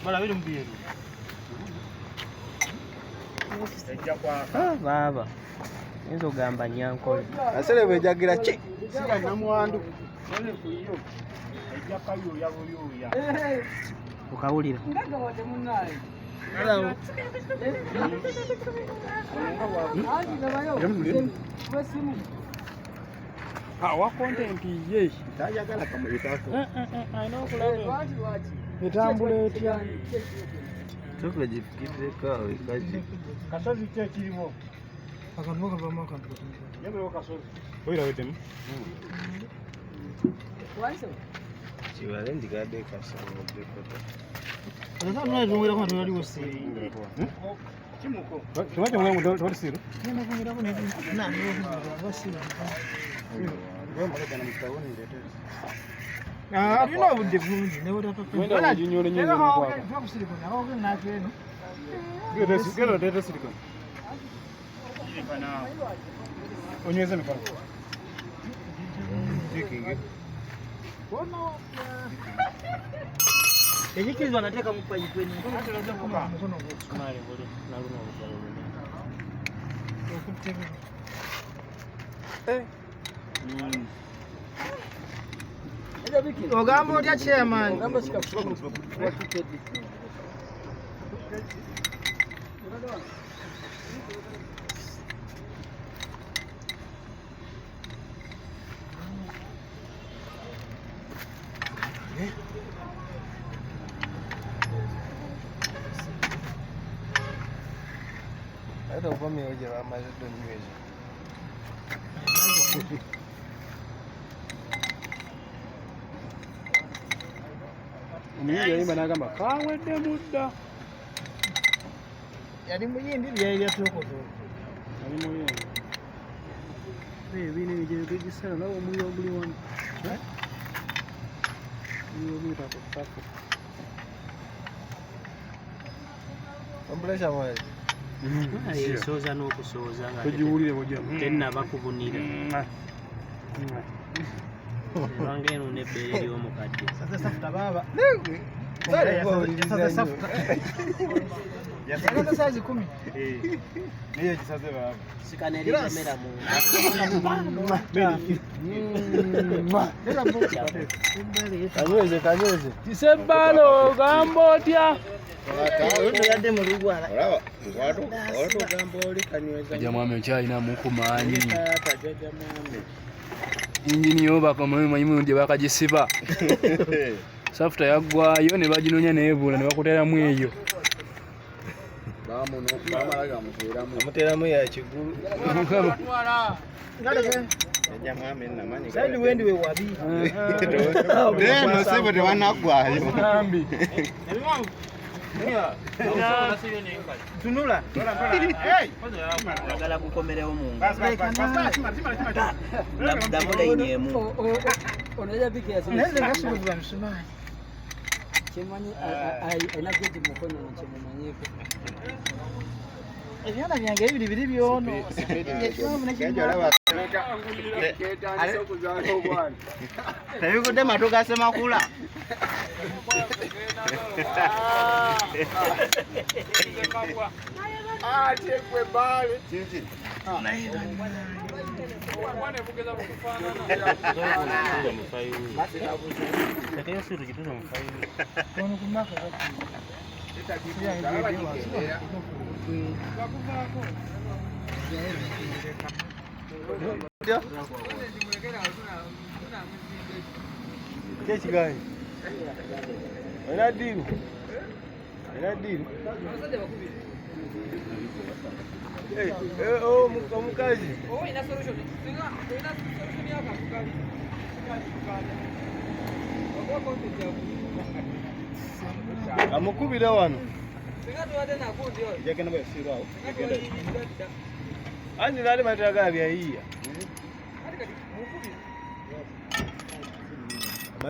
Bala biri mbiru. Baba. Enzo gamba nyankole. Asele bejagira ki? Siga namwandu. Nene kuyo. Ejja kayo yabuyoya. Ukawulira. Ngaga wade munnaye. Hello. Wa content ye. Tajagala kamuyitako. Ayina okulaba. Etambula etya. Tukwe jifikire kawe kaji. Kasozi kye kirimo. Akantu kavamo akantu. Yemero kasozi. Oyira wetemu. Waiso. Chiwale ndigade kasawo dekota. Sasa tunazungumza kwa tunali wose. Kimuko. Tumaje mwangu ndo siro. Nina kunyira kuna na ndio wose. Wewe mbona mtaoni ndete. Alina obudde bulungi ne bwota papa. Wenda ujinyole nyenye kwa. Ndio kusilikona. Awo ng'ate eno. Gero ndete silikona. Kana. Onyeze mikono. Tikinge. Ejikizo anataka mpaji kwenye. Hata lazima kukaa. Mkono wote. Mali bole naluma bole. Ogamba otya chairman. Ogamba Hata uvami hoja wa mazedo nywezi. Omuyizi yayimba n'agamba kawedde mudda. yali muyindi byali byatukozo. Ali muyindi. Bino ebijere bigisala nawo omuliro oguli wano. Niyo bita ku ttaka. Omblesha mwe. Soza n'okusooza nga Togiwulire bojja. tennaba kubunira. Lwange eno n'ebbeere ly'omukadde. Sasa safuta baba. Sasa safuta. Yakata saizi 10. Niyo kisaze baba. Sikaneri kamera mu. Kanyweze. Kisebbalo gamba otya. Yadde mu lugwala. Olaba. Watu gamba oli kanyweza. Jamwami okyalina mukumaanyi. Jaja mwami. Injini yo bakamanyi gye bakagisiba. Safuta yaggwayo ne baginonya neebula ne bakuteramu eyo. Amuteramu ya kigulu. Jaja mwami namanyi. Saidi wendi we wabi. Neno sebo tewanaggwayo. Nambi. Tunula. Agala kukomerewo mu nga. Damulenyemu. Unaweza piki ya sisi. Naweza kashukuru msumari. Chemani aina kitu mkono na chemo manyeko. Ebyana byange bibiri biri byono. Tabikude matoka sema kula. Tekwe bale. Chichi. Kechi gani? Ina diru. Ina diru. Oh, mukazi. Oh, ina solution. Ina solution yako kukali. Amukubira wano. Singato wade na kundi yo. Jagenda basiro awo. Ani nali matagala bya yiya.